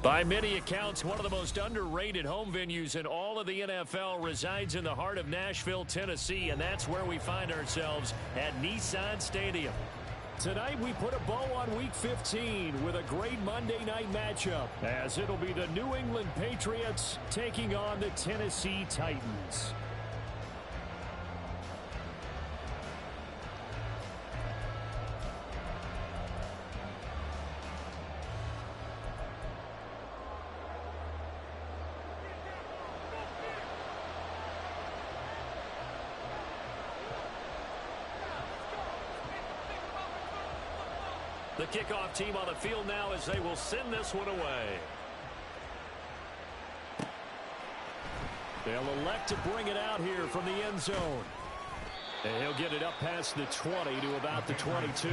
By many accounts, one of the most underrated home venues in all of the NFL resides in the heart of Nashville, Tennessee, and that's where we find ourselves at Nissan Stadium. Tonight we put a bow on Week 15 with a great Monday night matchup, as it'll be the New England Patriots taking on the Tennessee Titans. The kickoff team on the field now as they will send this one away. They'll elect to bring it out here from the end zone. And he'll get it up past the 20 to about the 22.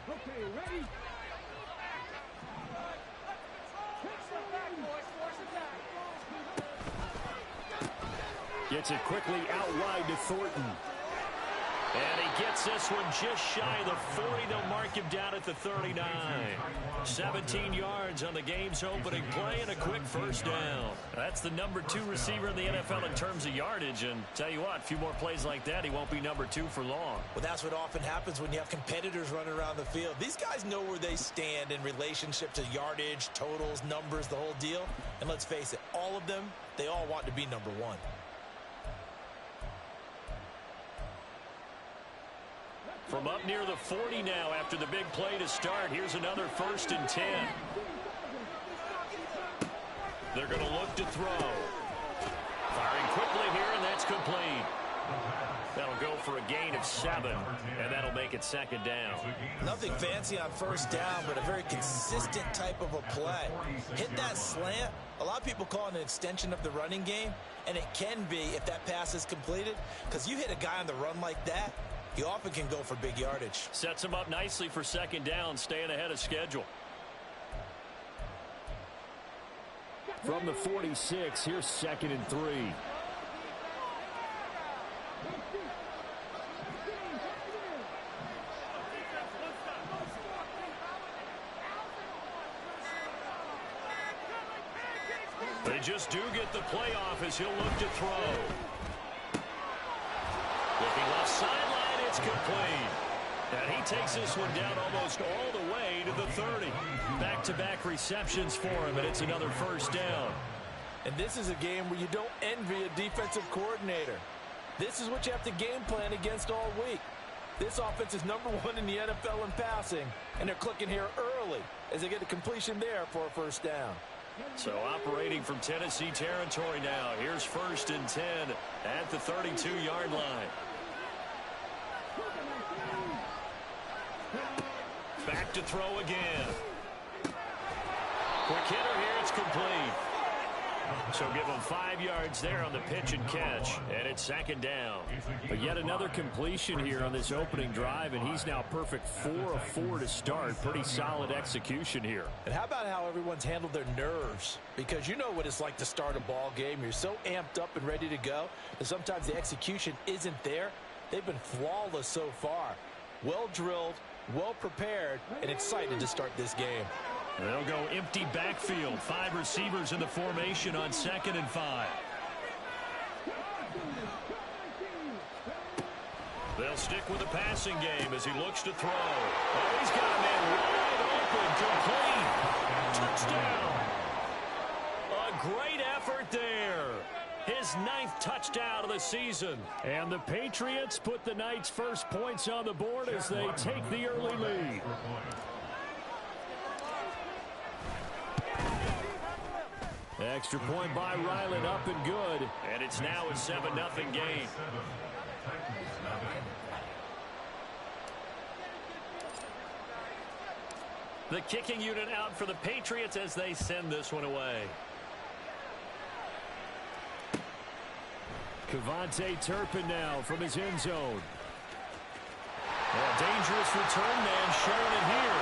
Okay, ready? Gets it quickly out wide to Thornton. And he gets this one just shy of the 40. They'll mark him down at the 39. 17 yards on the game's opening play and a quick first down. That's the number 2 receiver in the NFL in terms of yardage. And tell you what, a few more plays like that, he won't be number 2 for long. Well, that's what often happens when you have competitors running around the field. These guys know where they stand in relationship to yardage, totals, numbers, the whole deal. And let's face it, all of them, they all want to be number 1. From up near the 40 now after the big play to start. Here's another 1st and 10. They're going to look to throw. Firing quickly here, and that's complete. That'll go for a gain of 7, and that'll make it 2nd down. Nothing fancy on 1st down, but a very consistent type of a play. Hit that slant. A lot of people call it an extension of the running game, and it can be if that pass is completed, because you hit a guy on the run like that, he often can go for big yardage. Sets him up nicely for 2nd down, staying ahead of schedule. From the 46, here's 2nd and 3. They just do get the playoff as he'll look to throw. Looking left sideline. It's complete. And he takes this one down almost all the way to the 30. Back-to-back receptions for him, and it's another 1st down. And this is a game where you don't envy a defensive coordinator. This is what you have to game plan against all week. This offense is number 1 in the NFL in passing, and they're clicking here early as they get a completion there for a 1st down. So operating from Tennessee territory now. Here's 1st and 10 at the 32-yard line. Back to throw again. Quick hitter here, it's complete. So give him 5 yards there on the pitch and catch, and it's 2nd down. But yet another completion here on this opening drive, and he's now perfect 4 of 4 to start. Pretty solid execution here. And how about how everyone's handled their nerves? Because you know what it's like to start a ball game. You're so amped up and ready to go, and sometimes the execution isn't there. They've been flawless so far. Well drilled, well prepared, and excited to start this game. They'll go empty backfield. 5 receivers in the formation on 2nd and 5. They'll stick with the passing game as he looks to throw. Oh, he's got a man wide open, complete. Touchdown. A great effort there. His 9th touchdown of the season. And the Patriots put the night's first points on the board as they take the early lead. Extra point by Ryland, up and good. And it's now a 7-0 game. The kicking unit out for the Patriots as they send this one away. Devontae Turpin now from his end zone. A dangerous return man showing it here.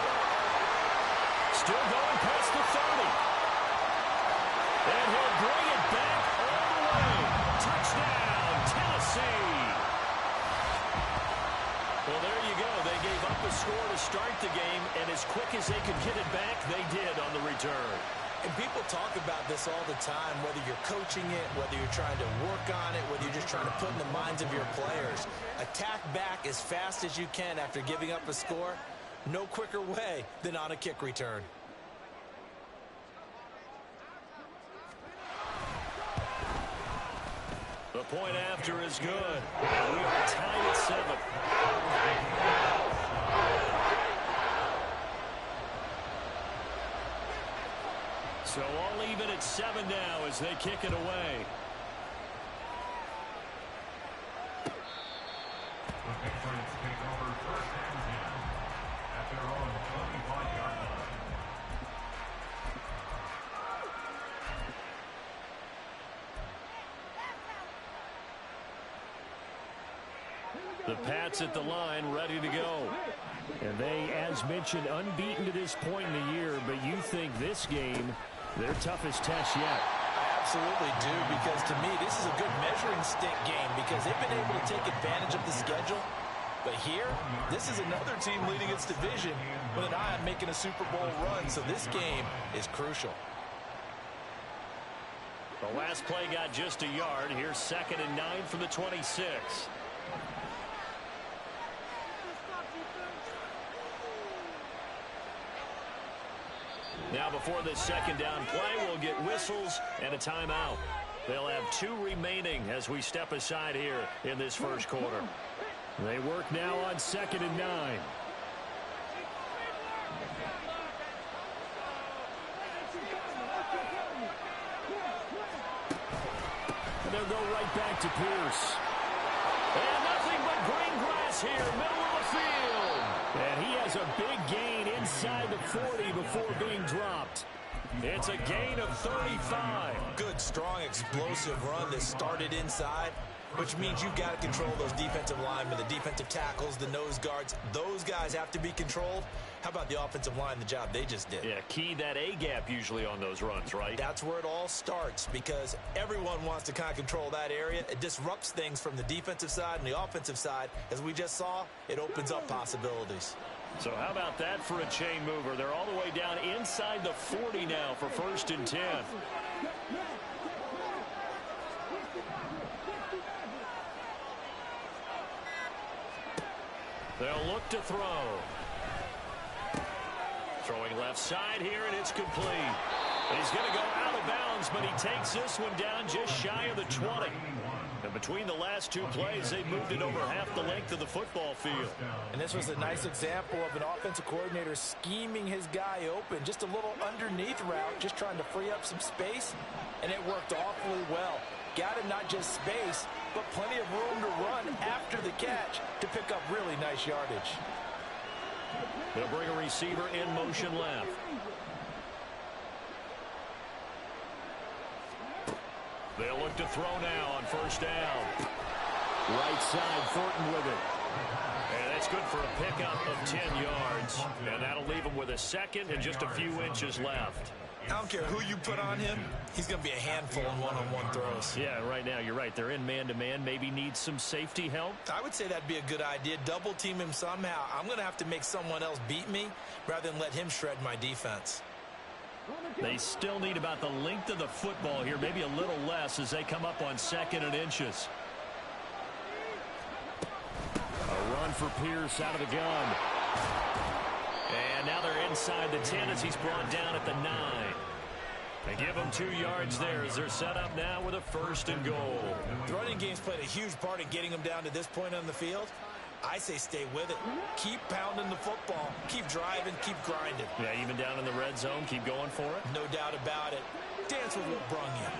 Still going past the 30. And he'll bring it back all the way. Touchdown, Tennessee. Well, there you go. They gave up a score to start the game, and as quick as they could get it back, they did on the return. And people talk about this all the time, whether you're coaching it, whether you're trying to work on it, whether you're just trying to put in the minds of your players. Attack back as fast as you can after giving up a score. No quicker way than on a kick return. The point after is good. And we are tied at 7. So all even at 7 now as they kick it away. The Patriots take over first and 10 at their own 25-yard line. The Pats at the line, ready to go. And they, as mentioned, unbeaten to this point in the year, but you think this game, their toughest test yet. I absolutely do, because to me, this is a good measuring stick game because they've been able to take advantage of the schedule. But here, this is another team leading its division with an eye on making a Super Bowl run, so this game is crucial. The last play got just a yard. Here's 2nd and 9 from the 26. Now before this second down play, we'll get whistles and a timeout. They'll have 2 remaining as we step aside here in this first quarter. They work now on 2nd and 9. And they'll go right back to Pierce. And nothing but green grass here, middle of the field. And he has a big gain inside the 40 before being dropped. It's a gain of 35. Good, strong, explosive run that started inside, which means you've got to control those defensive linemen, the defensive tackles, the nose guards. Those guys have to be controlled. How about the offensive line, the job they just did? Yeah, key that A-gap usually on those runs, right? That's where it all starts because everyone wants to kind of control that area. It disrupts things from the defensive side and the offensive side. As we just saw, it opens up possibilities. So how about that for a chain mover? They're all the way down inside the 40 now for 1st and 10. They'll look to throw. Throwing left side here, and it's complete. And he's going to go out of bounds, but he takes this one down just shy of the 20. And between the last 2 plays, they moved it over half the length of the football field. And this was a nice example of an offensive coordinator scheming his guy open. Just a little underneath route, just trying to free up some space, and it worked awfully well. Got him not just space, but plenty of room to run after the catch to pick up really nice yardage. They'll bring a receiver in motion left. They'll look to throw now on 1st down. Right side, Thornton with it. And that's good for a pickup of 10 yards. And that'll leave him with a 2nd and just a few inches left. I don't care who you put on him. He's going to be a handful in one-on-one throws. Yeah, right now, you're right. They're in man-to-man. Maybe needs some safety help. I would say that'd be a good idea. Double team him somehow. I'm going to have to make someone else beat me rather than let him shred my defense. They still need about the length of the football here, maybe a little less as they come up on 2nd and inches. A run for Pierce out of the gun. And now they're inside the 10 as he's brought down at the 9. They give him 2 yards there as they're set up now with a 1st and goal. The running game's played a huge part in getting them down to this point on the field. I say stay with it. Keep pounding the football. Keep driving. Keep grinding. Yeah, even down in the red zone, keep going for it. No doubt about it. Dance with what brung you.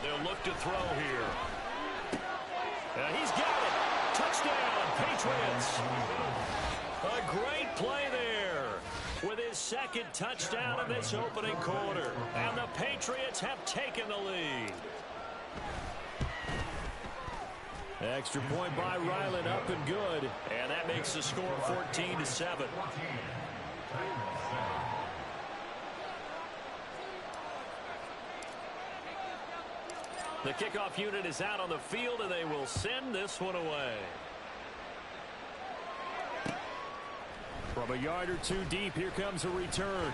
They'll look to throw here. He's got it. Touchdown, Patriots. A great play there. with his second touchdown in this opening quarter. And the Patriots have taken the lead. Extra point by Ryland, up and good. And that makes the score 14-7. The kickoff unit is out on the field, and they will send this one away. From a yard or two deep, here comes a return.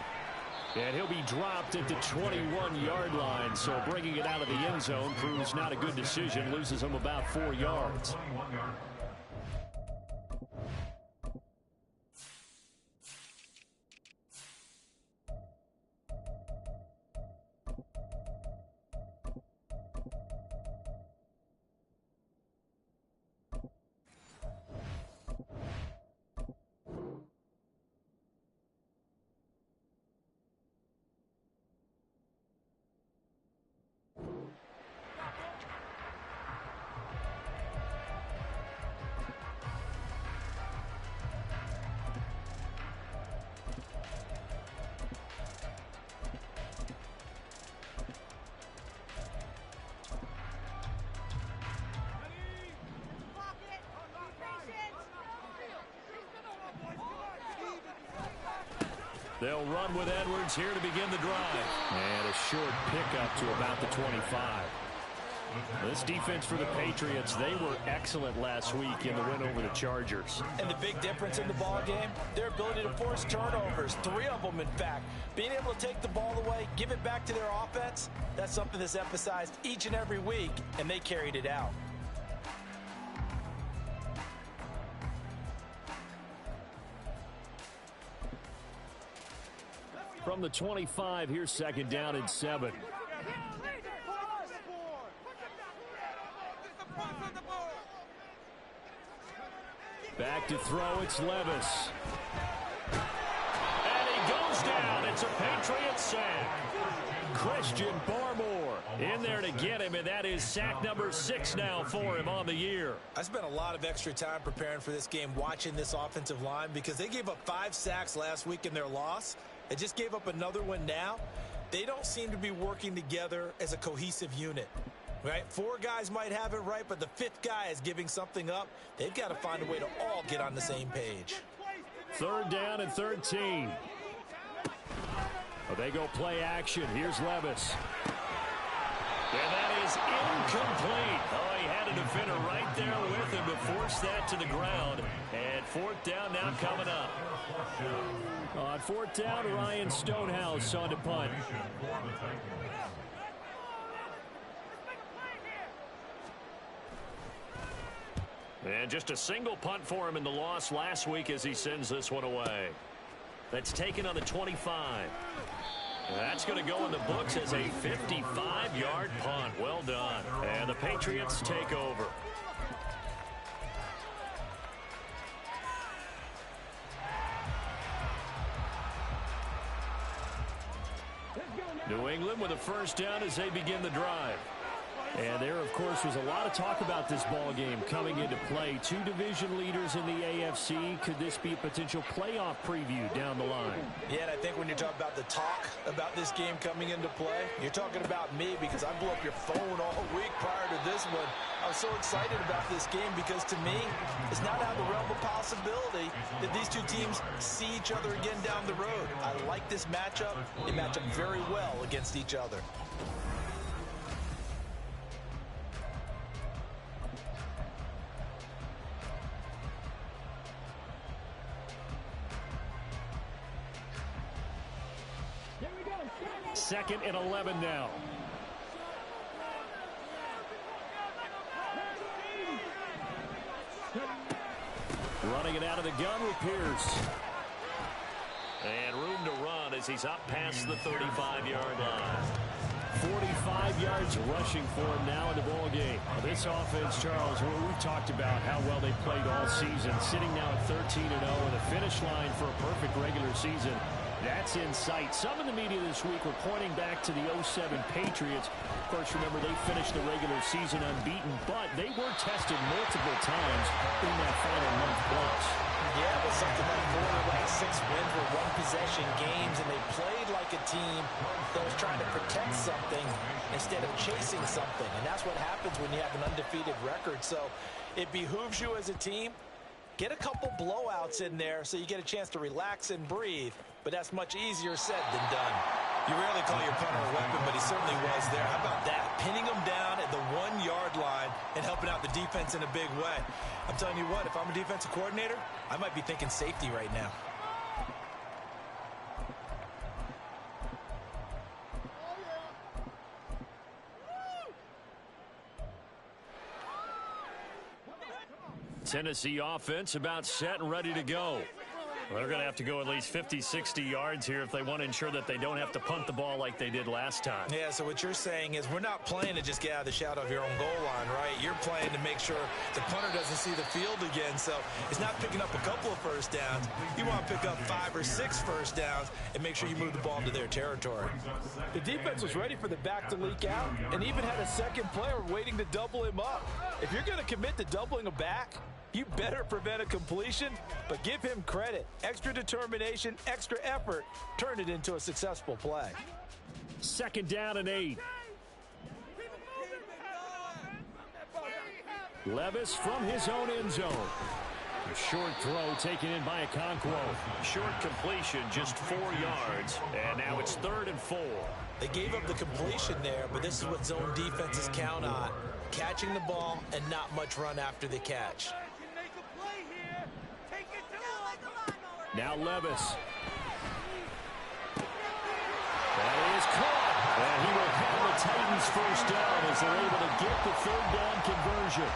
And he'll be dropped at the 21-yard line, so bringing it out of the end zone proves not a good decision. Loses him about 4 yards. They'll run with Edwards here to begin the drive. And a short pickup to about the 25. This defense for the Patriots, they were excellent last week in the win over the Chargers. And the big difference in the ball game, their ability to force turnovers, 3 of them in fact. Being able to take the ball away, give it back to their offense, that's something that's emphasized each and every week, and they carried it out. From the 25, here's second down and 7. Back to throw, it's Levis. And he goes down. It's a Patriots sack. Christian Barmore in there to get him, and that is sack number 6 now for him on the year. I spent a lot of extra time preparing for this game, watching this offensive line, because they gave up 5 sacks last week in their loss. They just gave up another one now. They don't seem to be working together as a cohesive unit. Right? 4 guys might have it right, but the 5th guy is giving something up. They've got to find a way to all get on the same page. Third down and 13. They go play action. Here's Levis. And that is incomplete. Oh, he had a defender right there with him to force that to the ground. And 4th down now coming up. On 4th down, Ryan Stonehouse on to punt. And just a single punt for him in the loss last week as he sends this one away. That's taken on the 25. That's going to go in the books as a 55-yard punt. Well done. And the Patriots take over. New England with a first down as they begin the drive. And there, of course, was a lot of talk about this ball game coming into play. 2 division leaders in the AFC. Could this be a potential playoff preview down the line? Yeah, and I think when you're talking about the talk about this game coming into play, you're talking about me, because I blew up your phone all week prior to this one. I was so excited about this game because, to me, it's not out of the realm of possibility that these 2 teams see each other again down the road. I like this matchup. They match up very well against each other. Second and 11 now. Running it out of the gun with Pierce. And room to run as he's up past the 35-yard line. 45 yards rushing for him now in the ball game. This offense, Charles, we've talked about how well they played all season, sitting now at 13-0 and a finish line for a perfect regular season. That's in sight. Some in the media this week were pointing back to the 07 Patriots. Of course, remember, they finished the regular season unbeaten, but they were tested multiple times in that final month plus. Yeah, but something like 4 of the last 6 wins were 1 possession games, and they played like a team that was trying to protect something instead of chasing something. And that's what happens when you have an undefeated record. So it behooves you as a team, get a couple blowouts in there so you get a chance to relax and breathe. But that's much easier said than done. You rarely call your punter a weapon, but he certainly was there. How about that? Pinning him down at the 1-yard line and helping out the defense in a big way. I'm telling you what, if I'm a defensive coordinator, I might be thinking safety right now. Tennessee offense about set and ready to go. Well, they're going to have to go at least 50, 60 yards here if they want to ensure that they don't have to punt the ball like they did last time. Yeah, so what you're saying is we're not playing to just get out of the shadow of your own goal line, right? You're playing to make sure the punter doesn't see the field again. So it's not picking up a couple of first downs. You want to pick up 5 or 6 first downs and make sure you move the ball into their territory. The defense was ready for the back to leak out and even had a second player waiting to double him up. If you're going to commit to doubling a back, you better prevent a completion, but give him credit. Extra determination, extra effort, turn it into a successful play. 2nd down and 8. Levis from his own end zone. A short throw taken in by Okonkwo. Short completion, just 4 yards, and now it's 3rd and 4. They gave up the completion there, but this is what zone defenses count on. Catching the ball and not much run after the catch. Now Levis. That is caught. And he will have the Titans first down as they're able to get the 3rd down conversion.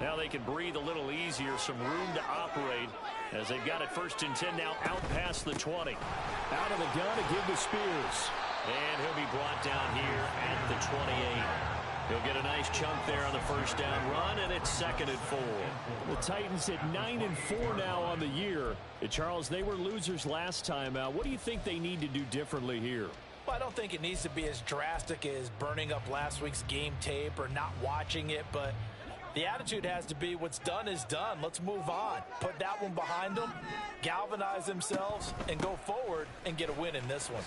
Now they can breathe a little easier, some room to operate as they've got it 1st and 10 now out past the 20. Out of the gun to give to Spears. And he'll be brought down here at the 28. He'll get a nice chunk there on the 1st down run, and it's 2nd and 4. The Titans at 9 and 4 now on the year. And Charles, they were losers last time out. What do you think they need to do differently here? Well, I don't think it needs to be as drastic as burning up last week's game tape or not watching it, but the attitude has to be what's done is done. Let's move on. Put that one behind them, galvanize themselves, and go forward and get a win in this one.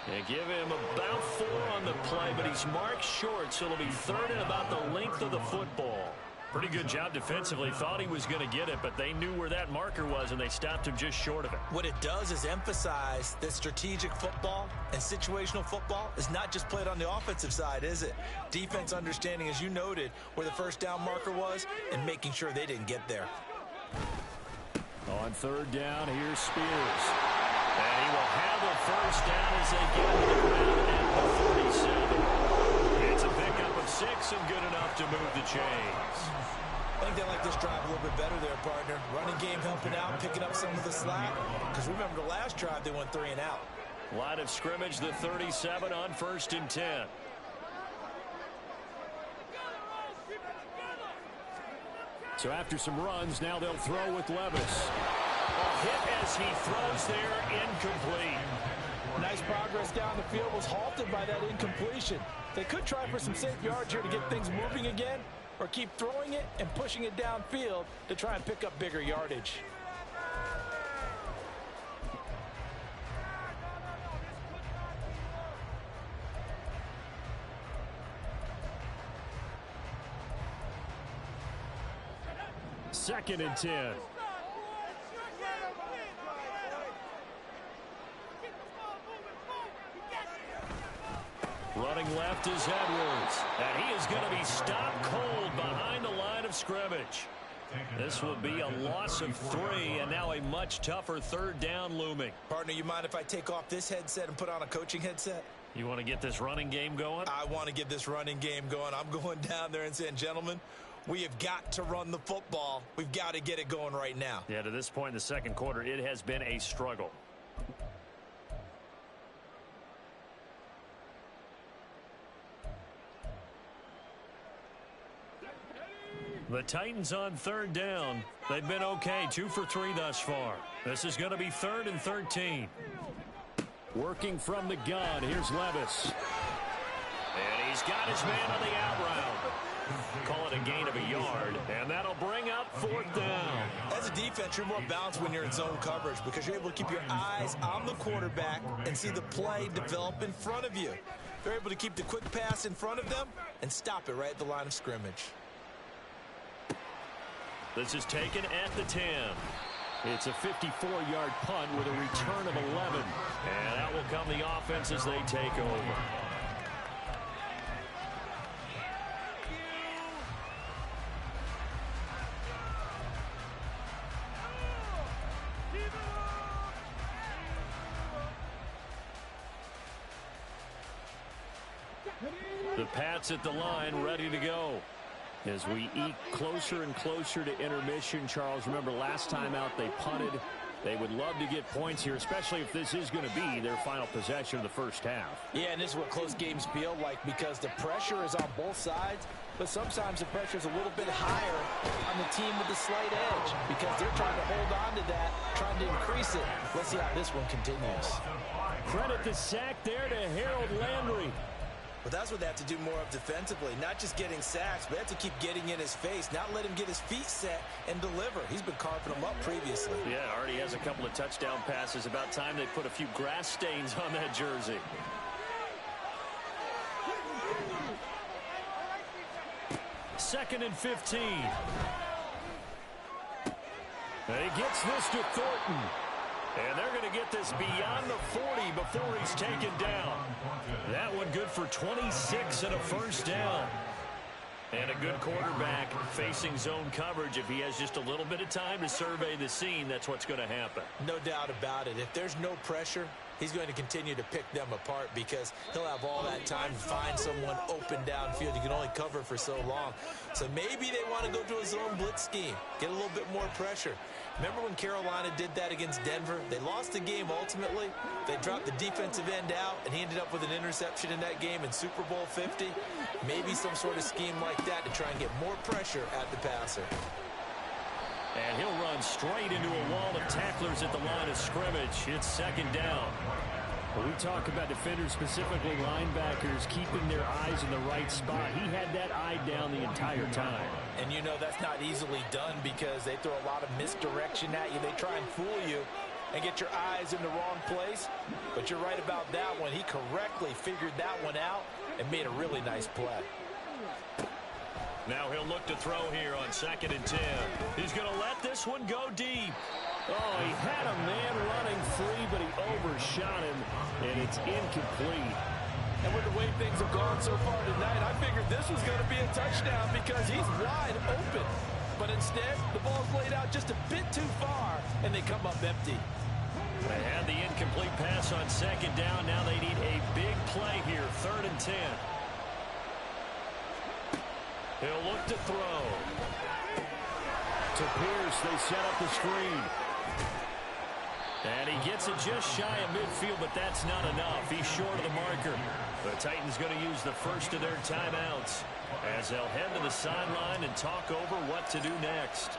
They give him about 4 on the play, but he's marked short, so it'll be 3rd and about the length of the football. Pretty good job defensively. Thought he was going to get it, but they knew where that marker was, and they stopped him just short of it. What it does is emphasize that strategic football and situational football is not just played on the offensive side, is it? Defense understanding, as you noted, where the 1st down marker was and making sure they didn't get there. On 3rd down, here's Spears. And he will have a 1st down as they get to the ground at the 47. It's a pickup of 6 and good enough to move the chains. I think they like this drive a little bit better there, partner. Running game helping out, picking up some of the slack. Because remember, the last drive, they went 3 and out. Line of scrimmage, the 37 on 1st and 10. So after some runs, now they'll throw with Levis. A hit as he throws there, incomplete. Nice progress down the field was halted by that incompletion. They could try for some safe yards here to get things moving again, or keep throwing it and pushing it downfield to try and pick up bigger yardage. Second and 10. Running left is Edwards. And he is going to be stopped cold behind the line of scrimmage. This will be a loss of 3, and now a much tougher 3rd down looming. Partner, you mind if I take off this headset and put on a coaching headset? You want to get this running game going? I want to get this running game going. I'm going down there and saying, gentlemen, we have got to run the football. We've got to get it going right now. Yeah, to this point in the 2nd quarter, it has been a struggle. The Titans on 3rd down. They've been okay, 2 for 3 thus far. This is going to be 3rd and 13. Working from the gun, here's Levis. And he's got his man on the out route. Call it a gain of a yard, and that'll bring up 4th down. As a defense, you're more balanced when you're in zone coverage because you're able to keep your eyes on the quarterback and see the play develop in front of you. They're able to keep the quick pass in front of them and stop it right at the line of scrimmage. This is taken at the 10. It's a 54-yard punt with a return of 11. And out will come the offense as they take over. The Pats at the line, ready to go. As we eke closer and closer to intermission, Charles, remember last time out they punted. They would love to get points here, especially if this is going to be their final possession of the first half. Yeah, and this is what close games feel like because the pressure is on both sides, but sometimes the pressure is a little bit higher on the team with the slight edge because they're trying to hold on to that, trying to increase it. Let's see how this one continues. Credit the sack there to Harold Landry. But that's what they have to do more of defensively, not just getting sacks, but they have to keep getting in his face, not let him get his feet set and deliver. He's been carving them up previously. Yeah, already has a couple of touchdown passes. About time they put a few grass stains on that jersey. Second and 15. And he gets this to Thornton. And they're going to get this beyond the 40 before he's taken down. That one good for 26 and a first down. And a good quarterback facing zone coverage. If he has just a little bit of time to survey the scene, that's what's going to happen. No doubt about it. If there's no pressure, he's going to continue to pick them apart because he'll have all that time to find someone open downfield. You can only cover for so long. So maybe they want to go to a zone blitz scheme, get a little bit more pressure. Remember when Carolina did that against Denver? They lost the game ultimately. They dropped the defensive end out, and he ended up with an interception in that game in Super Bowl 50. Maybe some sort of scheme like that to try and get more pressure at the passer. And he'll run straight into a wall of tacklers at the line of scrimmage. It's second down. When we talk about defenders, specifically linebackers, keeping their eyes in the right spot, he had that eye down the entire time. And you know that's not easily done because they throw a lot of misdirection at you. They try and fool you and get your eyes in the wrong place. But you're right about that one. He correctly figured that one out and made a really nice play. Now he'll look to throw here on 2nd and 10. He's going to let this one go deep. Oh, he had a man running free, but he overshot him, and it's incomplete. And with the way things have gone so far tonight, I figured this was going to be a touchdown because he's wide open. But instead, the ball's laid out just a bit too far, and they come up empty. They had the incomplete pass on 2nd down. Now they need a big play here, 3rd and 10. He'll look to throw. To Pierce, they set up the screen. And he gets it just shy of midfield, but that's not enough. He's short of the marker. The Titans going to use the first of their timeouts as they'll head to the sideline and talk over what to do next.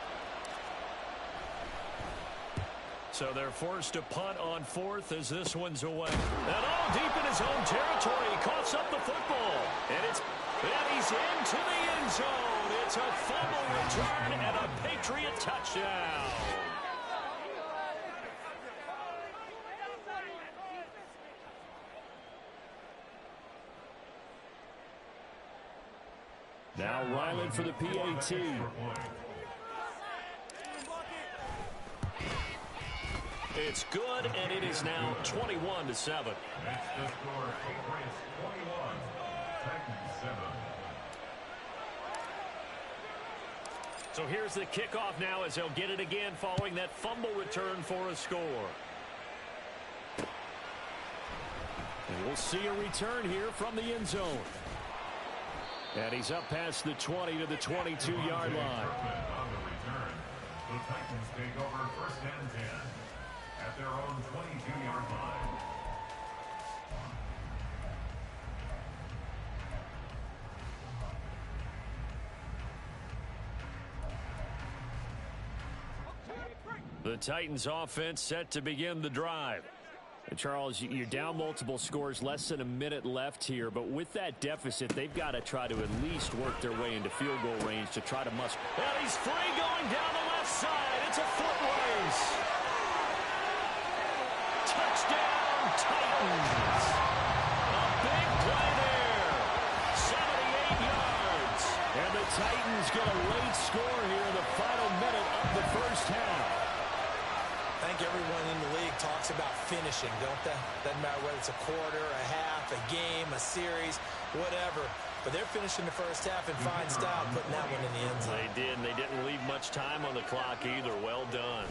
So they're forced to punt on 4th as this one's away. And all deep in his own territory. He coughs up the football. And he's into the end zone. It's a fumble return and a Patriot touchdown. Now Ryland for the PAT. It's good, and it is now 21-7. Next to score, Patriots 21, Titans 7. So here's the kickoff now as they'll get it again following that fumble return for a score. And we'll see a return here from the end zone. And he's up past the 20 to the 22-yard line. On the return, the Titans take over 1st and 10 at their own 22-yard line. The Titans offense set to begin the drive. Charles, you're down multiple scores, less than a minute left here, but with that deficit, they've got to try to at least work their way into field goal range to try to must. And he's free going down the left side. It's a foot race. Touchdown, Titans. A big play there. 78 yards. And the Titans get a late score here in the final minute of the first half. I think everyone in the league talks about finishing, don't they? Doesn't matter whether it's a quarter, a half, a game, a series, whatever. But they're finishing the first half in fine style, putting that one in the end zone. They did, and they didn't leave much time on the clock either. Well done.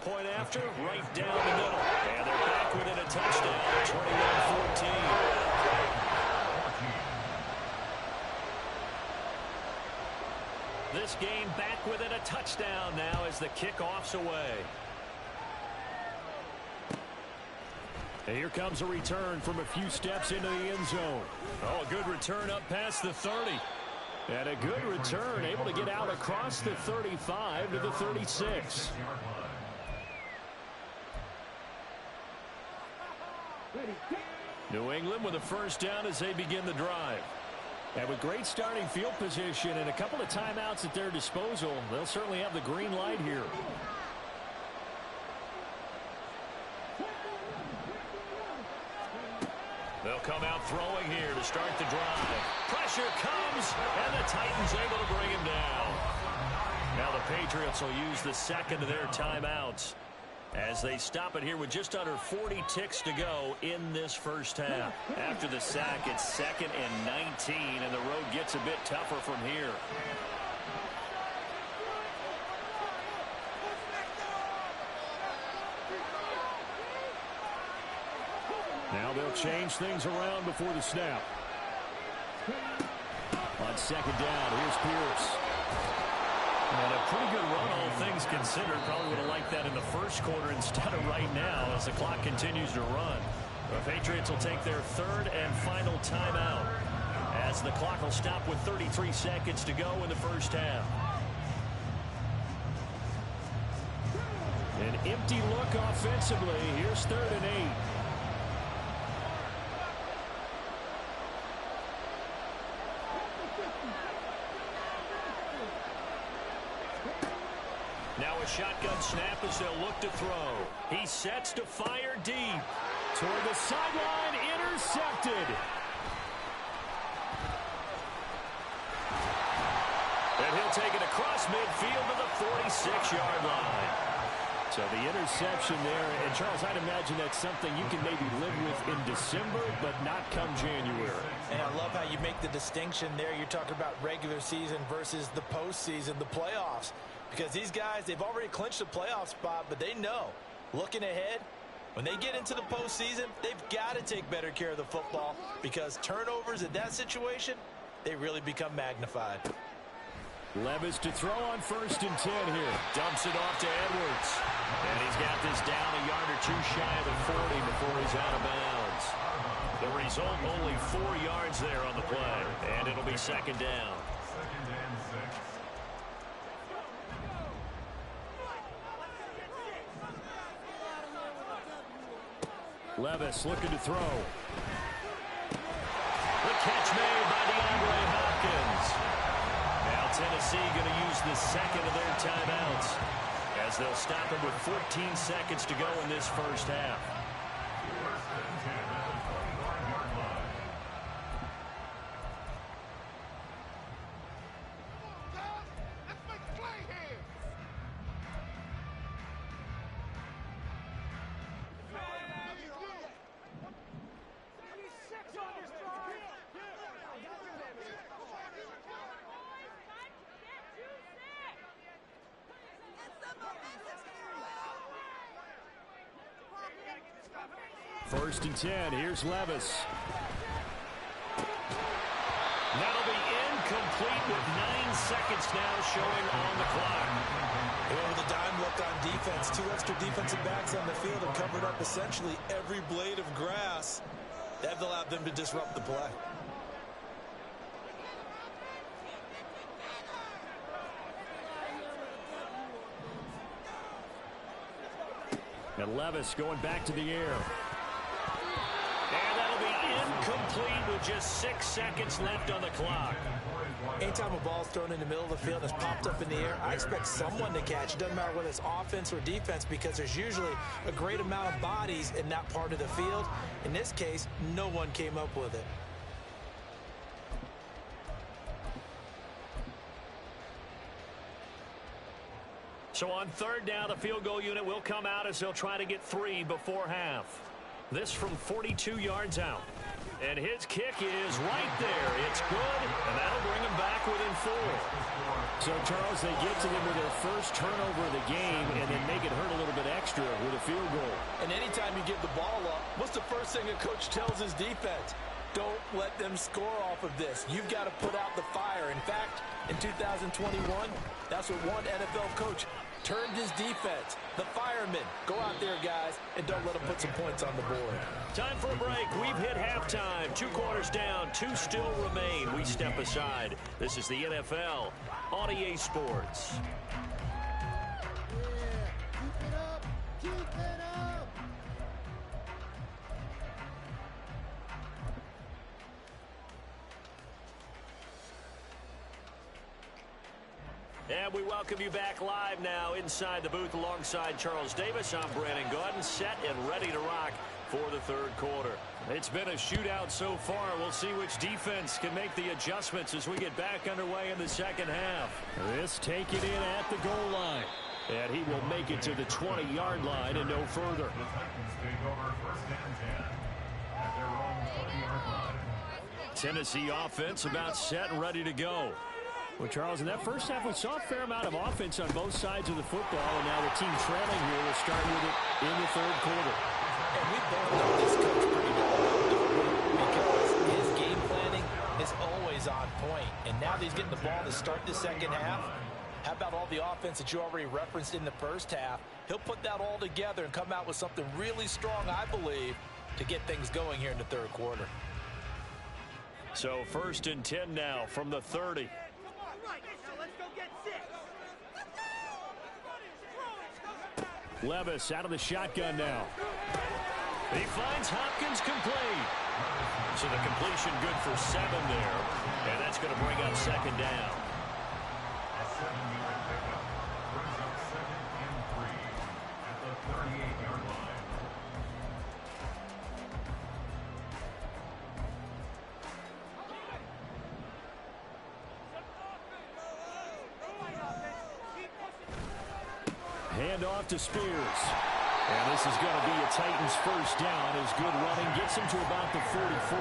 Point after, right down the middle. And they're back within a touchdown, 21-14. This game back within a touchdown now as the kickoff's away. And here comes a return from a few steps into the end zone. Oh, a good return up past the 30. And a good return, able to get out across the 35 to the 36. New England with a first down as they begin the drive. And with great starting field position and a couple of timeouts at their disposal, they'll certainly have the green light here. They'll come out throwing here to start the drive. Pressure comes, and the Titans able to bring him down. Now the Patriots will use the second of their timeouts as they stop it here with just under 40 ticks to go in this first half. After the sack, it's 2nd and 19, and the road gets a bit tougher from here. Now they'll change things around before the snap. On 2nd down, here's Pierce. And a pretty good run, all things considered. Probably would have liked that in the first quarter instead of right now as the clock continues to run. The Patriots will take their 3rd and final timeout as the clock will stop with 33 seconds to go in the first half. An empty look offensively. Here's 3rd and 8. Now a shotgun snap as they'll look to throw. He sets to fire deep. Toward the sideline, intercepted. And he'll take it across midfield to the 46-yard line. So the interception there, and Charles, I'd imagine that's something you can maybe live with in December, but not come January. And I love how you make the distinction there. You're talking about regular season versus the postseason, the playoffs. Because these guys, they've already clinched a playoff spot, but they know, looking ahead, when they get into the postseason, they've got to take better care of the football because turnovers in that situation, they really become magnified. Levis to throw on 1st and 10 here. Dumps it off to Edwards. And he's got this down a yard or two shy of the 40 before he's out of bounds. The result, only 4 yards there on the play. And it'll be 2nd down. Levis looking to throw. The catch made by DeAndre Hopkins. Now Tennessee going to use the 2nd of their timeouts as they'll stop him with 14 seconds to go in this first half. First and 10. Here's Levis. That'll be incomplete with 9 seconds now showing on the clock. With a dime look on defense, 2 extra defensive backs on the field and covered up essentially every blade of grass. That allowed them to disrupt the play. And Levis going back to the air. And that'll be incomplete with just 6 seconds left on the clock. Anytime a ball's thrown in the middle of the field and it's popped up in the air, I expect someone to catch. It doesn't matter whether it's offense or defense, because there's usually a great amount of bodies in that part of the field. In this case, no one came up with it. So on third down, the field goal unit will come out as they'll try to get 3 before half. This from 42 yards out. And his kick is right there. It's good, and that'll bring him back within 4. So, Charles, they get to them with their first turnover of the game and then make it hurt a little bit extra with a field goal. And anytime you give the ball up, what's the first thing a coach tells his defense? Don't let them score off of this. You've got to put out the fire. In fact, in 2021, that's what one NFL coach turned his defense. The firemen. Go out there, guys, and don't let them put some points on the board. Time for a break. We've hit halftime. 2 quarters down. 2 still remain. We step aside. This is the NFL on EA Sports. And we welcome you back live now inside the booth alongside Charles Davis. I'm Brandon Gaudin, set and ready to rock for the third quarter. It's been a shootout so far. We'll see which defense can make the adjustments as we get back underway in the second half. This take it in at the goal line. And he will make it to the 20-yard line and no further. The Titans take over first and 10 at their own 20-yard line. Tennessee offense about set and ready to go. Well, Charles, in that first half, we saw a fair amount of offense on both sides of the football, and now the team trailing here will start with it in the third quarter. And we both know this coach pretty well, because his game planning is always on point. And now that he's getting the ball to start the second half, how about all the offense that you already referenced in the first half? He'll put that all together and come out with something really strong, I believe, to get things going here in the third quarter. So first and 10 now from the 30. Levis out of the shotgun now. He finds Hopkins complete. So the completion good for 7 there. And that's going to bring up second down. A 7-yard pickup brings up second and 3 at the 38-yard line. Hand off to Spears. And this is going to be a Titans first down as good running gets him to about the 44.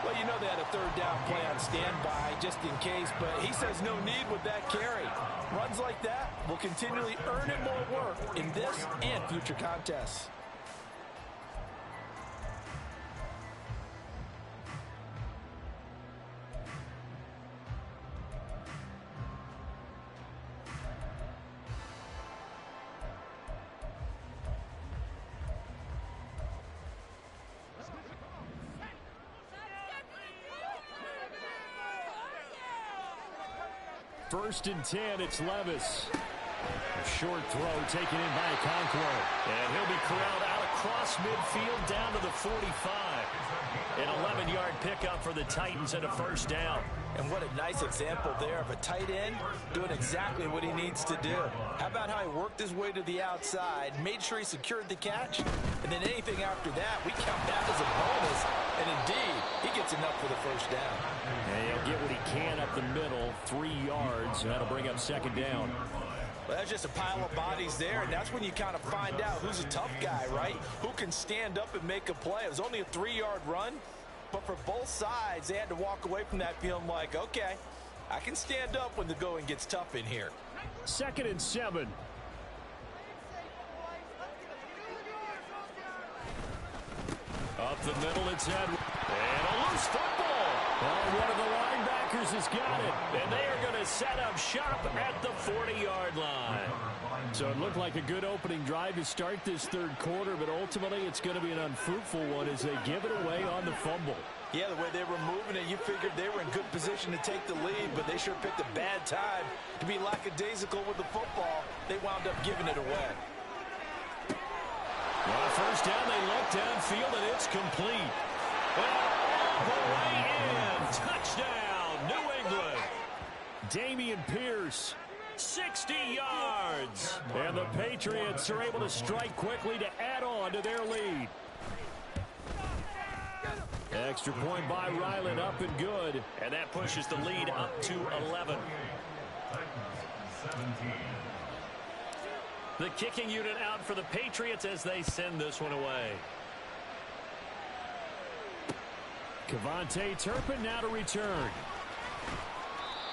Well, you know they had a third down play on standby just in case, but he says no need with that carry. Runs like that will continually earn him more work in this and future contests. First and 10, it's Levis. A short throw taken in by Conquer. And he'll be corralled out across midfield down to the 45. An 11-yard pickup for the Titans and a first down. And what a nice example there of a tight end doing exactly what he needs to do. How about how he worked his way to the outside, made sure he secured the catch, and then anything after that, we count that as a bonus. And indeed, he gets enough for the first down. And he'll get what he can up the middle, 3 yards, and that'll bring up second down. Well, that's just a pile of bodies there, and that's when you kind of find out who's a tough guy, right? Who can stand up and make a play. It was only a 3-yard run, but for both sides, they had to walk away from that feeling like, okay, I can stand up when the going gets tough in here. Second and 7. Up the middle, it's Edwards. And a loose football. Oh, one of the linebackers has got it. And they are going to set up shop at the 40-yard line. So it looked like a good opening drive to start this third quarter, but ultimately it's going to be an unfruitful one as they give it away on the fumble. Yeah, the way they were moving it, you figured they were in good position to take the lead, but they sure picked a bad time to be lackadaisical with the football. They wound up giving it away. On first down, they look downfield, and it's complete. All the way in. Touchdown, New England. Dameon Pierce, 60 yards. And the Patriots are able to strike quickly to add on to their lead. Extra point by Ryland, up and good. And that pushes the lead up to 11. The kicking unit out for the Patriots as they send this one away. Kevontae Turpin now to return.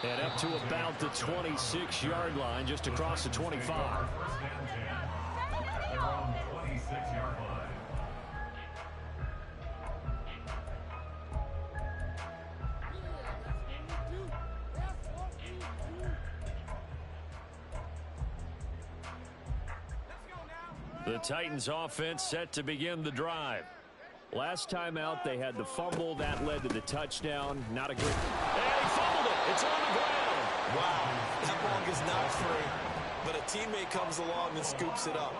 And up to about the 26-yard line, just across the 25. At their own 26-yard line. The Titans offense set to begin the drive. Last time out, they had the fumble. That led to the touchdown. Not a good... And he fumbled it. It's on the ground. Wow. That ball gets knocked free, but a teammate comes along and scoops it up.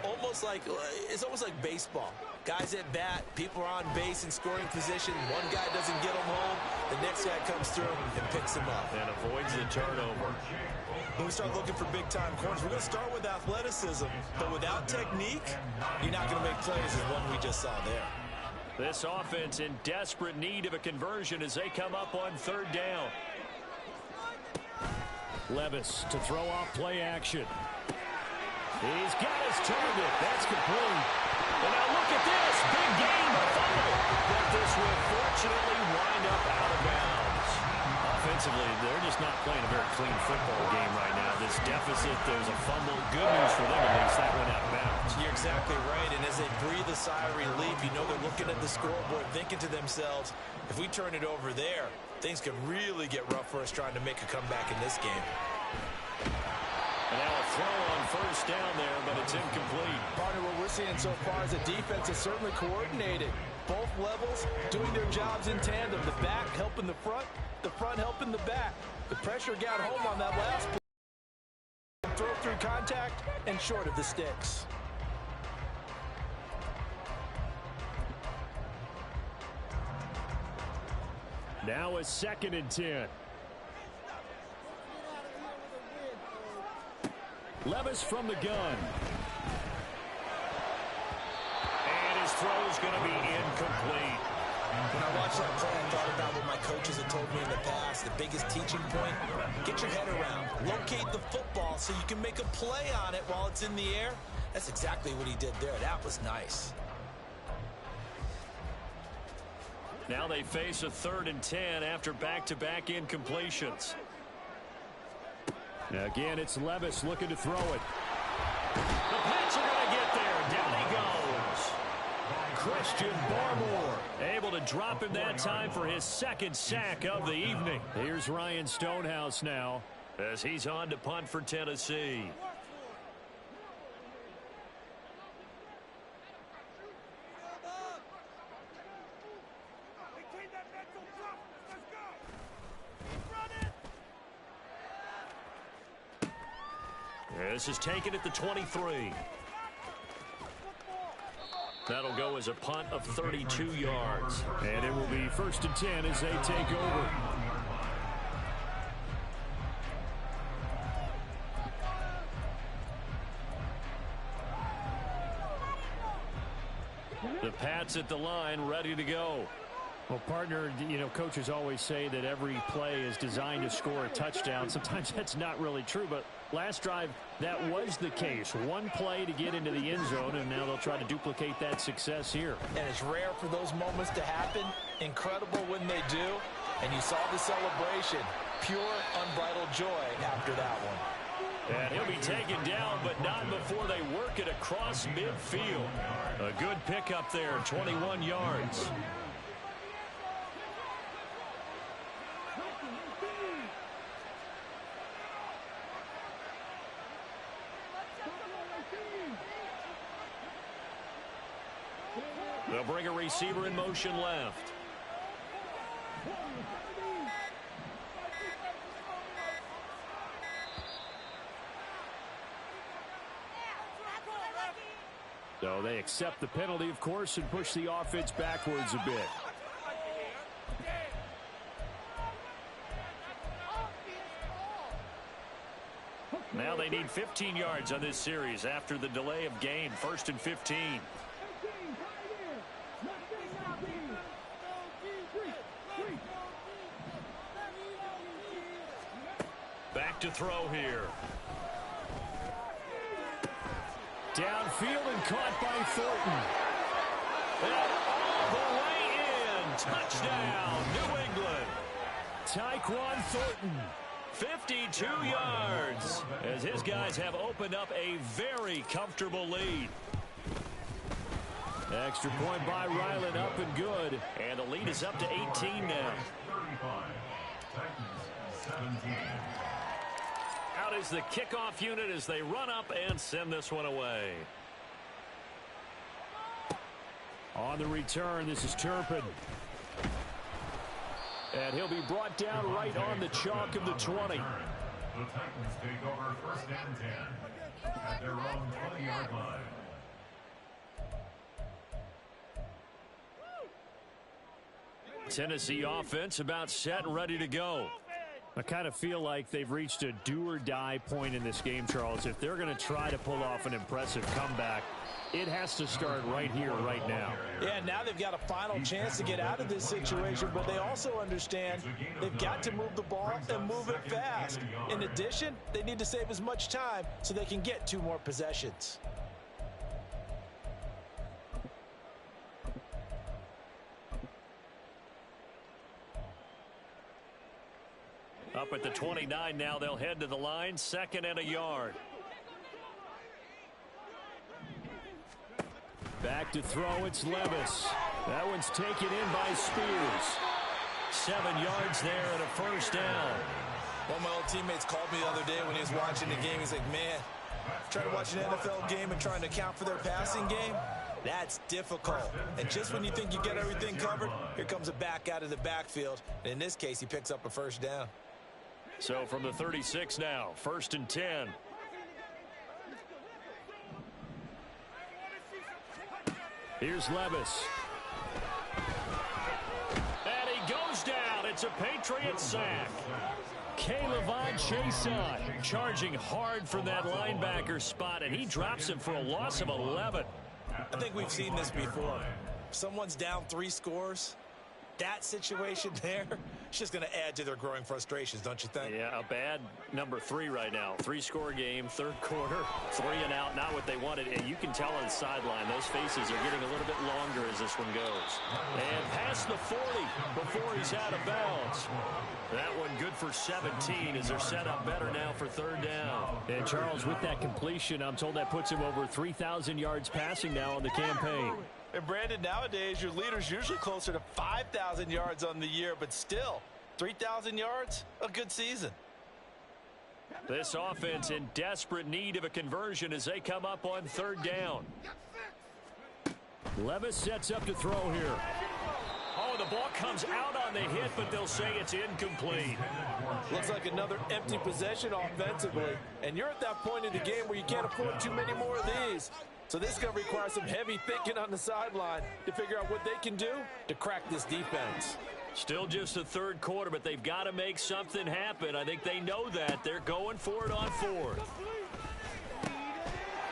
It's almost like baseball. Guys at bat, people are on base in scoring position. One guy doesn't get him home. The next guy comes through and picks him up. And avoids the turnover. When we start looking for big-time corners, we're going to start with athleticism. But without technique, you're not going to make plays as one we just saw there. This offense in desperate need of a conversion as they come up on third down. Levis to throw off play action. He's got his target. That's complete. And now look at this. Big game. Fumble. But this will fortunately wind up out of bounds. Offensively, they're just not playing a very clean football game right now. This deficit, there's a fumble. Good news for them, at least. That went out of bounds. You're exactly right. And as they breathe a sigh of relief, you know they're looking at the scoreboard, thinking to themselves, if we turn it over there, things could really get rough for us trying to make a comeback in this game. And now a throw on first down there, but it's incomplete. Partner, what we're seeing so far is the defense is certainly coordinated. Both levels doing their jobs in tandem. The back helping the front helping the back. The pressure got home on that last play. Throw through contact and short of the sticks. Now a 2nd and 10. Levis from the gun. And his throw's going to be incomplete. When I watched that play, I thought about what my coaches had told me in the past. The biggest teaching point, get your head around. Locate the football so you can make a play on it while it's in the air. That's exactly what he did there. That was nice. Now they face a 3rd and 10 after back-to-back incompletions. Again, it's Levis looking to throw it. The Pats are going to get there. Down he goes. Christian Barmore able to drop him that time for his 2nd sack of the evening. Here's Ryan Stonehouse now as he's on to punt for Tennessee. This is taken at the 23. That'll go as a punt of 32 yards. And it will be 1st and 10 as they take over. The Pats at the line, ready to go. Well, partner, you know, coaches always say that every play is designed to score a touchdown. Sometimes that's not really true, but last drive, that was the case. One play to get into the end zone, and now they'll try to duplicate that success here. And it's rare for those moments to happen. Incredible when they do. And you saw the celebration. Pure, unbridled joy after that one. And he'll be taken down, but not before they work it across midfield. A good pickup there, 21 yards. They'll bring a receiver in motion left. So they accept the penalty, of course, and push the offense backwards a bit. Now they need 15 yards on this series after the delay of game. 1st and 15. Back to throw here. Downfield and caught by Thornton. And all the way in. Touchdown, New England. Tyquan Thornton. 52 yards as his guys have opened up a very comfortable lead. Extra point by Ryland, up and good. And the lead is up to 18 now. 35. Titans 17. Out is the kickoff unit as they run up and send this one away. On the return, this is Turpin. And he'll be brought down right on the chalk of the 20. The Titans take over 1st and 10 at their own 20-yard line. Tennessee offense about set and ready to go. I kind of feel like they've reached a do-or-die point in this game, Charles. If they're going to try to pull off an impressive comeback, it has to start right here, right now. Yeah, now they've got a final chance to get out of this situation, but they also understand they've got to move the ball and move it fast. In addition, they need to save as much time so they can get 2 more possessions. Up at the 29 now, they'll head to the line, 2nd and a yard. Back to throw, it's Levis. That one's taken in by Spears. 7 yards there and a 1st down. One of my old teammates called me the other day when he was watching the game. He's like, man, trying to watch an NFL game and trying to account for their passing game, that's difficult. And just when you think you get everything covered, here comes a back out of the backfield. And in this case, he picks up a 1st down. So from the 36 now, 1st and 10. Here's Levis. And he goes down. It's a Patriot sack. Caleb Chason Charging hard from that linebacker spot, and he drops him for a loss of 11. I think we've seen this before. If someone's down 3 scores, that situation there, it's just going to add to their growing frustrations, don't you think? Yeah, a bad number 3 right now. 3-score game, 3rd quarter, 3 and out, not what they wanted. And you can tell on the sideline, those faces are getting a little bit longer as this one goes. And past the 40 before he's out of bounds. That one good for 17 as they're set up better now for 3rd down. And Charles, with that completion, I'm told that puts him over 3,000 yards passing now on the campaign. And Brandon, nowadays, your leader's usually closer to 5,000 yards on the year, but still, 3,000 yards, a good season. This offense in desperate need of a conversion as they come up on 3rd down. Levis sets up to throw here. Oh, the ball comes out on the hit, but they'll say it's incomplete. Looks like another empty possession offensively, and you're at that point in the game where you can't afford too many more of these. So this is going to require some heavy thinking on the sideline to figure out what they can do to crack this defense. Still just the 3rd quarter, but they've got to make something happen. I think they know that. They're going for it on 4th.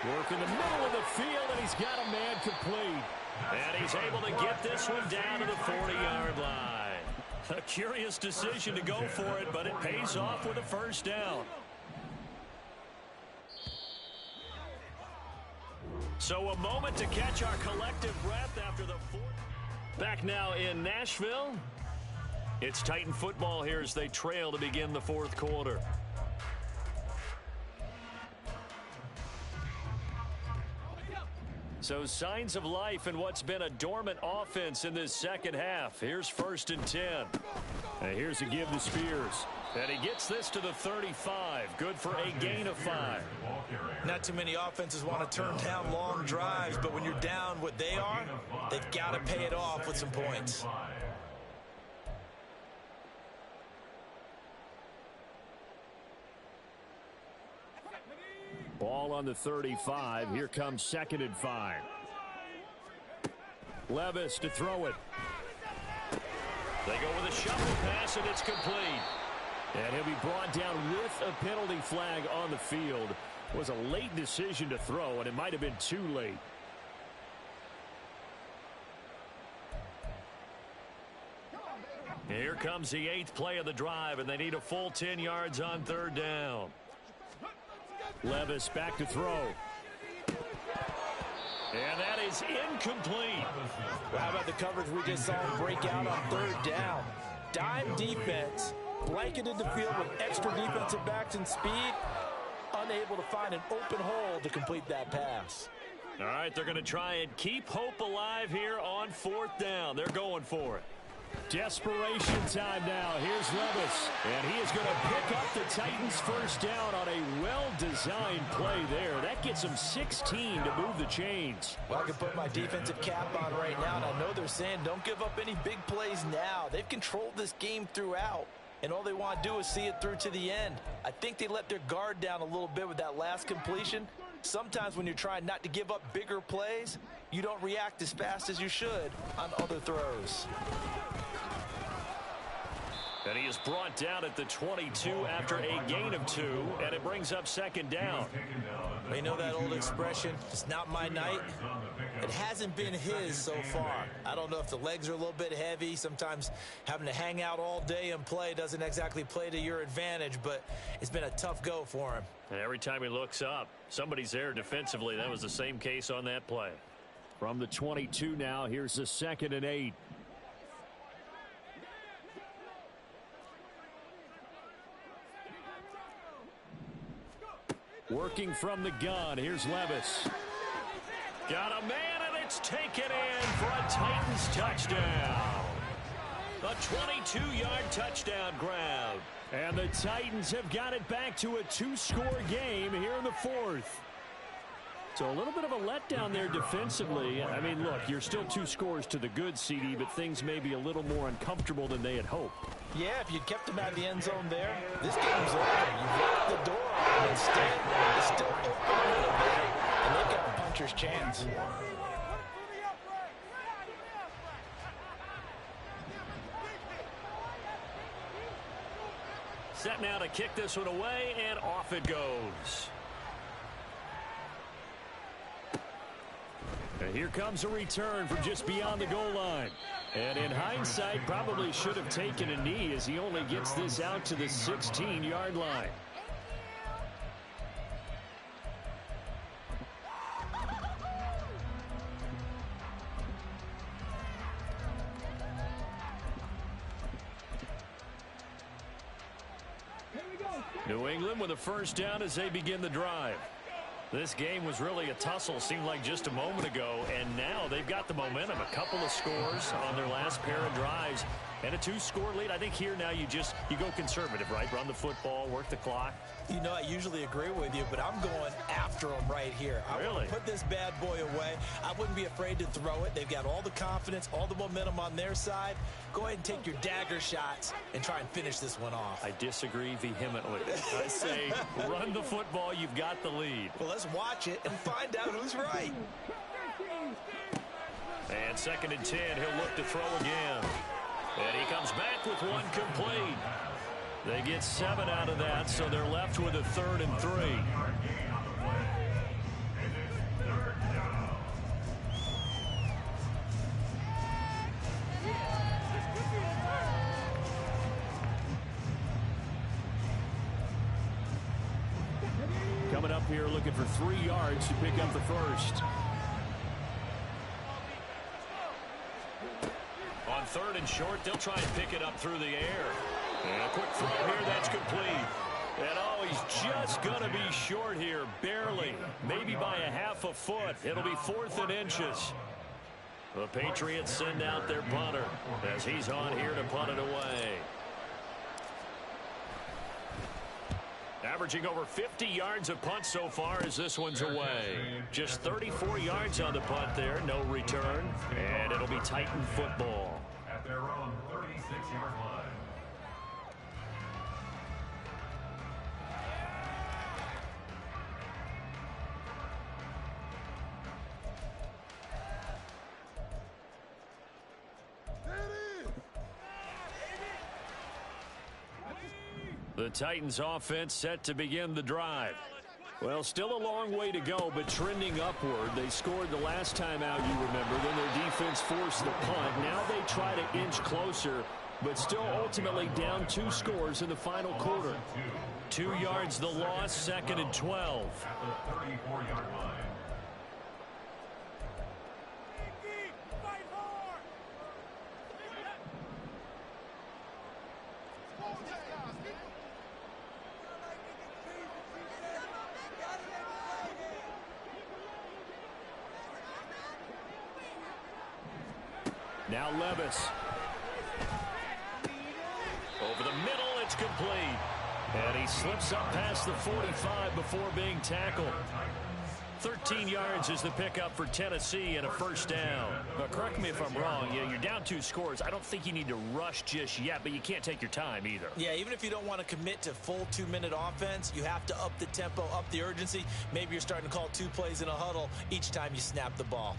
Work in the middle of the field, and he's got a man complete. And he's able to get this one down to the 40-yard line. A curious decision to go for it, but it pays off with a 1st down. So a moment to catch our collective breath after the 4th. Back now in Nashville. It's Titan football here as they trail to begin the 4th quarter. So signs of life in what's been a dormant offense in this 2nd half. Here's 1st and 10. And here's a give to Spears. And he gets this to the 35. Good for a gain of 5. Not too many offenses want to turn down long drives, but when you're down what they are, they've got to pay it off with some points. Ball on the 35. Here comes 2nd and 5. Levis to throw it. They go with a shuffle pass, and it's complete. And he'll be brought down with a penalty flag on the field. It was a late decision to throw, and it might have been too late. Here comes the 8th play of the drive, and they need a full 10 yards on 3rd down. Levis back to throw. And that is incomplete. Well, how about the coverage we just saw him break out on 3rd down? Dime defense, blanketed the field with extra defensive backs and speed, unable to find an open hole to complete that pass. All right, they're going to try and keep hope alive here on 4th down. They're going for it. Desperation time now. Here's Levis. And he is going to pick up the Titans' first down on a well-designed play there. That gets them 16 to move the chains. Well, I can put my defensive cap on right now, and I know they're saying don't give up any big plays now. They've controlled this game throughout, and all they want to do is see it through to the end. I think they let their guard down a little bit with that last completion. Sometimes when you're trying not to give up bigger plays, you don't react as fast as you should on other throws. And he is brought down at the 22 after a gain of 2, and it brings up 2nd down. You know that old expression, it's not my night? It hasn't been his so far. I don't know if the legs are a little bit heavy. Sometimes having to hang out all day and play doesn't exactly play to your advantage, but it's been a tough go for him. And every time he looks up, somebody's there defensively. That was the same case on that play. From the 22 now, here's the 2nd and 8. Working from the gun. Here's Levis. Got a man, and it's taken in for a Titans touchdown. A 22-yard touchdown grab. And the Titans have got it back to a 2-score game here in the 4th. So a little bit of a letdown there defensively. I mean, look, you're still 2 scores to the good, CD, but things may be a little more uncomfortable than they had hoped. Yeah, if you'd kept them out of the end zone there, this game's over. You've locked the door on them. Instead, it's still open a little bit, and they've got a puncher's chance. Set now to kick this one away, and off it goes. And here comes a return from just beyond the goal line. And in hindsight, probably should have taken a knee as he only gets this out to the 16-yard line. New England with a first down as they begin the drive. This game was really a tussle, seemed like just a moment ago, and now they've got the momentum. A couple of scores on their last pair of drives and a 2-score lead. I think here now you go conservative, right? Run the football, work the clock. You know, I usually agree with you, but I'm going after them right here. I want to put this bad boy away. I wouldn't be afraid to throw it. They've got all the confidence, all the momentum on their side. Go ahead and take your dagger shots and try and finish this one off. I disagree vehemently. I say run the football. You've got the lead. Well, let's watch it and find out who's right. And 2nd and 10, he'll look to throw again. And he comes back with one complete. They get 7 out of that, so they're left with a 3rd and 3. Coming up here looking for 3 yards to pick up the first. On 3rd and short, they'll try and pick it up through the air. And a quick throw here, that's complete. And oh, he's just going to be short here, barely. Maybe by a half a foot. It'll be 4th and inches. The Patriots send out their punter as he's on here to punt it away. Averaging over 50 yards a punt so far as this one's away. Just 34 yards on the punt there, no return. And it'll be Titan football. At their own 36-yard line. The Titans offense set to begin the drive. Well, still a long way to go, but trending upward. They scored the last time out, you remember. Then their defense forced the punt. Now they try to inch closer, but still ultimately down 2 scores in the final quarter. 2 yards the loss, 2nd and 12. At the 34-yard line. Now Levis. Over the middle, it's complete. And he slips up past the 45 before being tackled. 13 yards is the pickup for Tennessee and a first down. But correct me if I'm wrong. You're down 2 scores. I don't think you need to rush just yet, but you can't take your time either. Yeah, even if you don't want to commit to full 2-minute offense, you have to up the tempo, up the urgency. Maybe you're starting to call 2 plays in a huddle each time you snap the ball.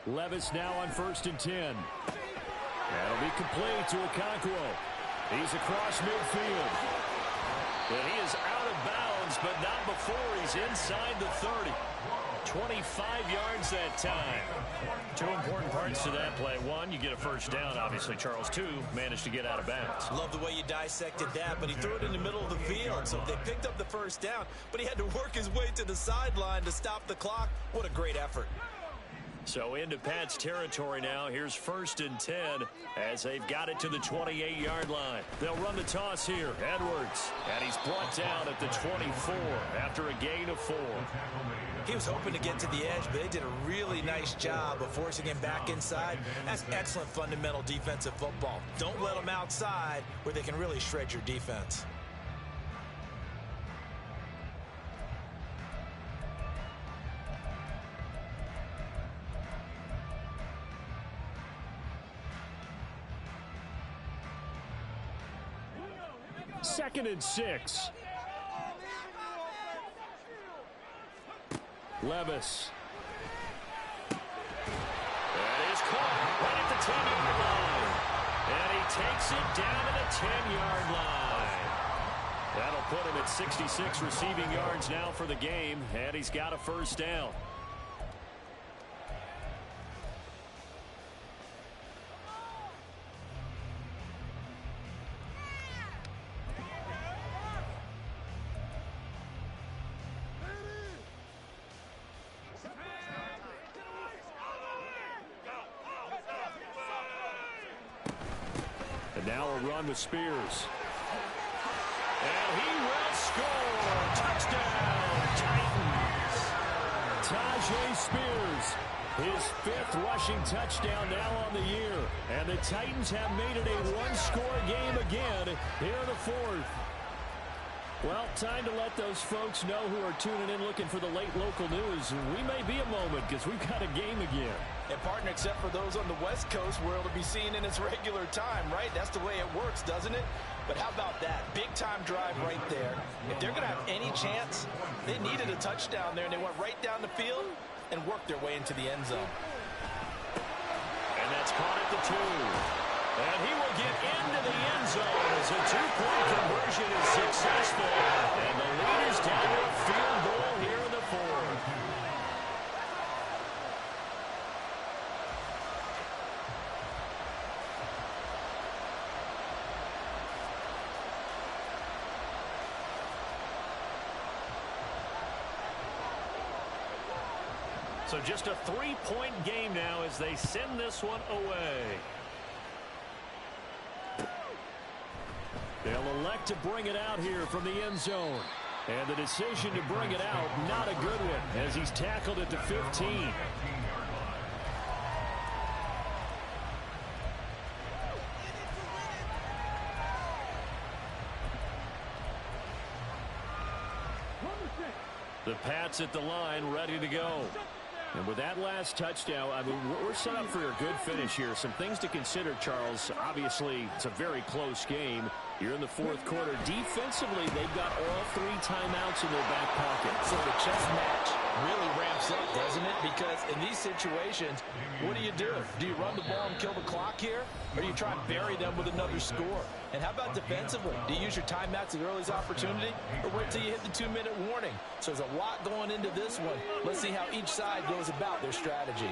Levis now on 1st and 10. That'll be complete to Okonkwo. He's across midfield. And he is out of bounds, but not before he's inside the 30. 25 yards that time. 2 important parts to that play. 1, you get a first down, obviously. Charles, 2, managed to get out of bounds. Love the way you dissected that, but he threw it in the middle of the field. So they picked up the first down, but he had to work his way to the sideline to stop the clock. What a great effort. So into Pat's territory now. Here's 1st and 10 as they've got it to the 28-yard line. They'll run the toss here. Edwards. And he's brought down at the 24 after a gain of 4. He was hoping to get to the edge, but they did a really nice job of forcing him back inside. That's excellent fundamental defensive football. Don't let them outside where they can really shred your defense. Second and 6. Levis. That is caught right at the 10-yard line. And he takes it down to the 10-yard line. That'll put him at 66 receiving yards now for the game. And he's got a first down. Now a run with Spears. And he will score. Touchdown, Titans. Tajay Spears, his 5th rushing touchdown now on the year. And the Titans have made it a 1-score game again here in the 4th. Well, time to let those folks know who are tuning in looking for the late local news. We may be a moment because we've got a game again. And partner, except for those on the West Coast, where it'll be seen in its regular time, right? That's the way it works, doesn't it? But how about that? Big-time drive right there. If they're going to have any chance, they needed a touchdown there, and they went right down the field and worked their way into the end zone. And that's caught at the 2. And he will get into the end zone as a 2-point conversion is successful. And the leaders down to a field goal here in the 4th. So just a 3-point game now as they send this one away. They'll elect to bring it out here from the end zone. And the decision to bring it out, not a good one, as he's tackled at the 15. The Pats at the line, ready to go. And with that last touchdown, I mean, we're set up for a good finish here. Some things to consider, Charles. Obviously, it's a very close game. You're in the fourth quarter. Defensively, they've got all 3 timeouts in their back pocket. So the chess match really ramps up, doesn't it? Because in these situations, what do? Do you run the ball and kill the clock here? Or do you try and bury them with another score? And how about defensively? Do you use your timeouts at the earliest opportunity? Or wait till you hit the 2-minute warning? So there's a lot going into this one. Let's see how each side goes about their strategy.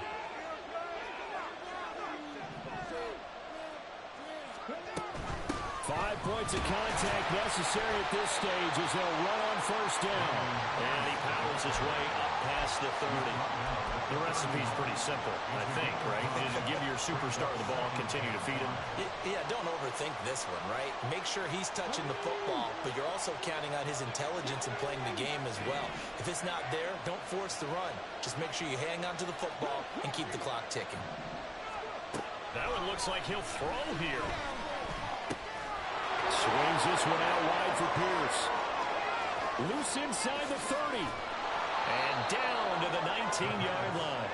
Five points of contact necessary at this stage as they'll run on first down. And he powers his way up past the 30. The recipe's pretty simple, I think, right? Just give your superstar the ball, continue to feed him. Yeah, don't overthink this one, right? Make sure he's touching the football, but you're also counting on his intelligence in playing the game as well. If it's not there, don't force the run. Just make sure you hang on to the football and keep the clock ticking. That one looks like he'll throw here. Swings this one out wide for Pierce. Loose inside the 30. And down to the 19-yard line.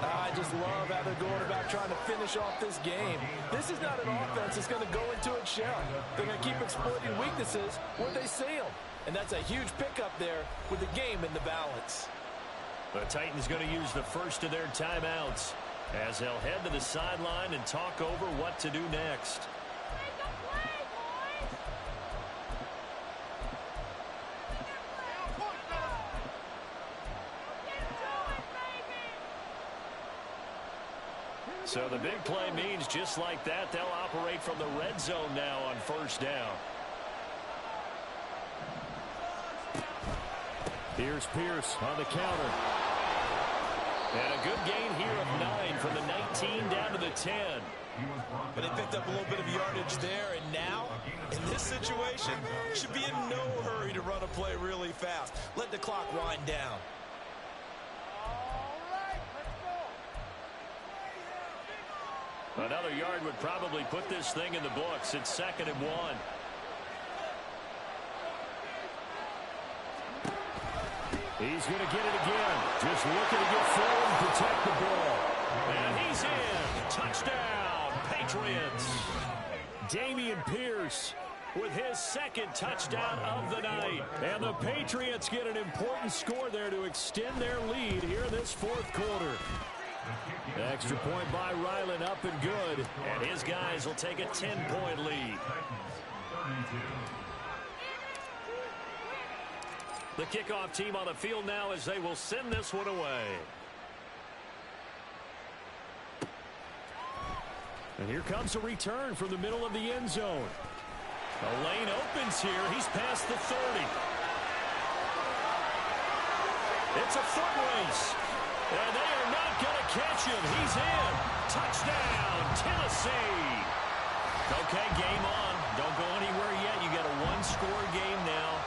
I just love how they're going about trying to finish off this game. This is not an offense that's going to go into its shell. They're going to keep exploiting weaknesses where they see them. And that's a huge pickup there with the game in the balance. The Titans going to use the first of their timeouts as they'll head to the sideline and talk over what to do next. So the big play means just like that, they'll operate from the red zone now on first down. Here's Pierce on the counter. And a good gain here of 9 from the 19 down to the 10. But they picked up a little bit of yardage there, and now, in this situation, should be in no hurry to run a play really fast. Let the clock wind down. Another yard would probably put this thing in the books. It's 2nd and 1. He's going to get it again. Just looking to get forward and protect the ball. And he's in. Touchdown, Patriots. Dameon Pierce with his 2nd touchdown of the night. And the Patriots get an important score there to extend their lead here in this fourth quarter. Extra point by Ryland, up and good. And his guys will take a 10-point lead. The kickoff team on the field now as they will send this one away. And here comes a return from the middle of the end zone. The lane opens here. He's past the 30. It's a foot race. And they are not going to catch him. He's in. Touchdown, Tennessee. Okay, game on. Don't go anywhere yet. You got a one-score game now.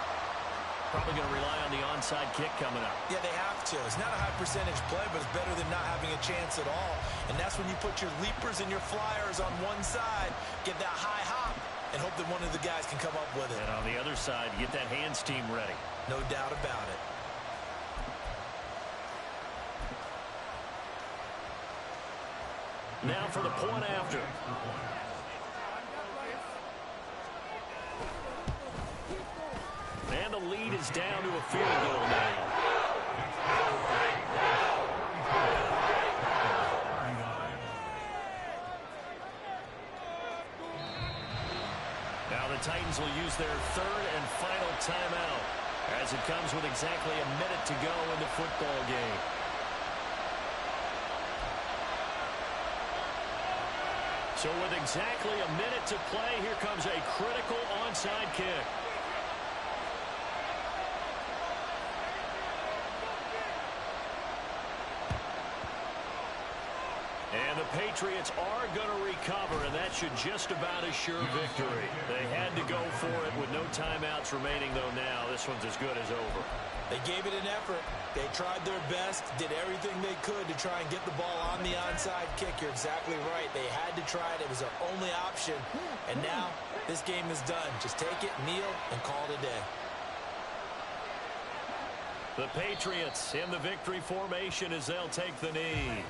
Probably going to rely on the onside kick coming up. Yeah, they have to. It's not a high percentage play, but it's better than not having a chance at all. And that's when you put your leapers and your flyers on one side, get that high hop, and hope that one of the guys can come up with it. And on the other side, get that hands team ready. No doubt about it. Now for the point after. And the lead is down to a field goal now. Now the Titans will use their 3rd and final timeout as it comes with exactly a minute to go in the football game. So with exactly a minute to play, here comes a critical onside kick. And the Patriots are going to recover, and that should just about assure victory. They had to go for it with no timeouts remaining, though now this one's as good as over. They gave it an effort. They tried their best, did everything they could to try and get the ball on the onside kick. You're exactly right. They had to try it. It was their only option. And now this game is done. Just take it, kneel, and call it a day. The Patriots in the victory formation as they'll take the knee.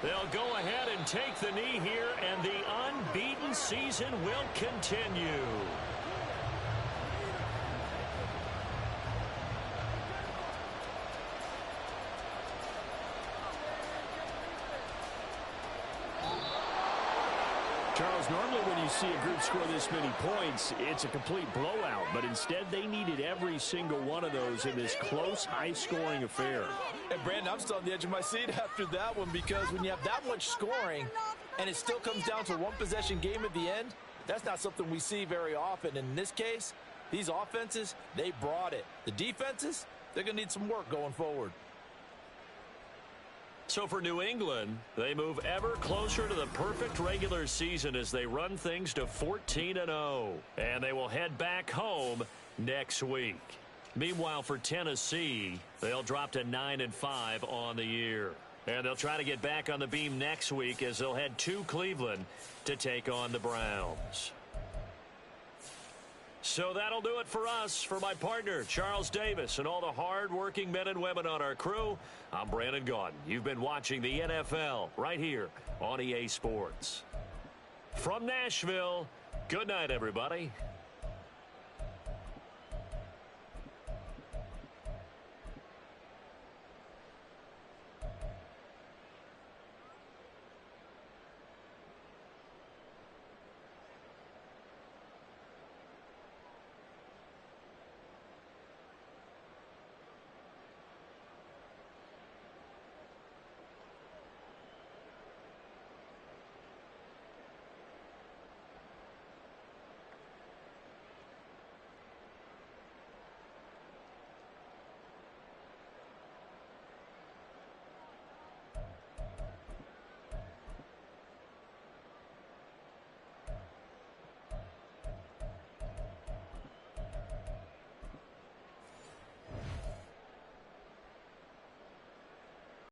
They'll go ahead and take the knee here, and the unbeaten season will continue. Charles, normally when you see a group score this many points, it's a complete blowout. But instead, they needed every single one of those in this close, high-scoring affair. And, Brandon, I'm still on the edge of my seat after that one, because when you have that much scoring and it still comes down to one possession game at the end, that's not something we see very often. In this case, these offenses, they brought it. The defenses, they're going to need some work going forward. So for New England, they move ever closer to the perfect regular season as they run things to 14-0. And they will head back home next week. Meanwhile, for Tennessee, they'll drop to 9-5 on the year. And they'll try to get back on the beam next week as they'll head to Cleveland to take on the Browns. So that'll do it for us. For my partner, Charles Davis, and all the hard-working men and women on our crew, I'm Brandon Gaudin. You've been watching the NFL right here on EA Sports. From Nashville, good night, everybody.